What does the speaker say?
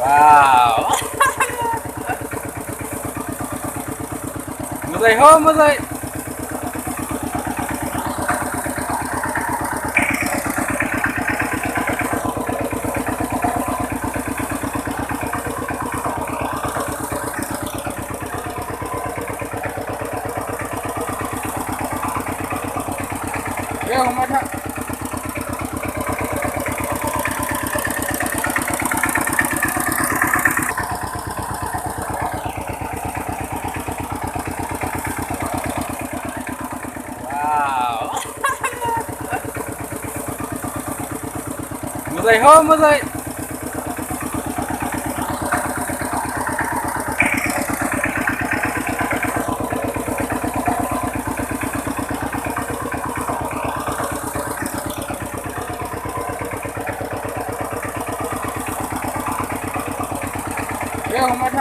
Wow. Một giây hôm, một giây. Yo, không mất. Wow. Một giây hôm, một giây. Yo, không mất.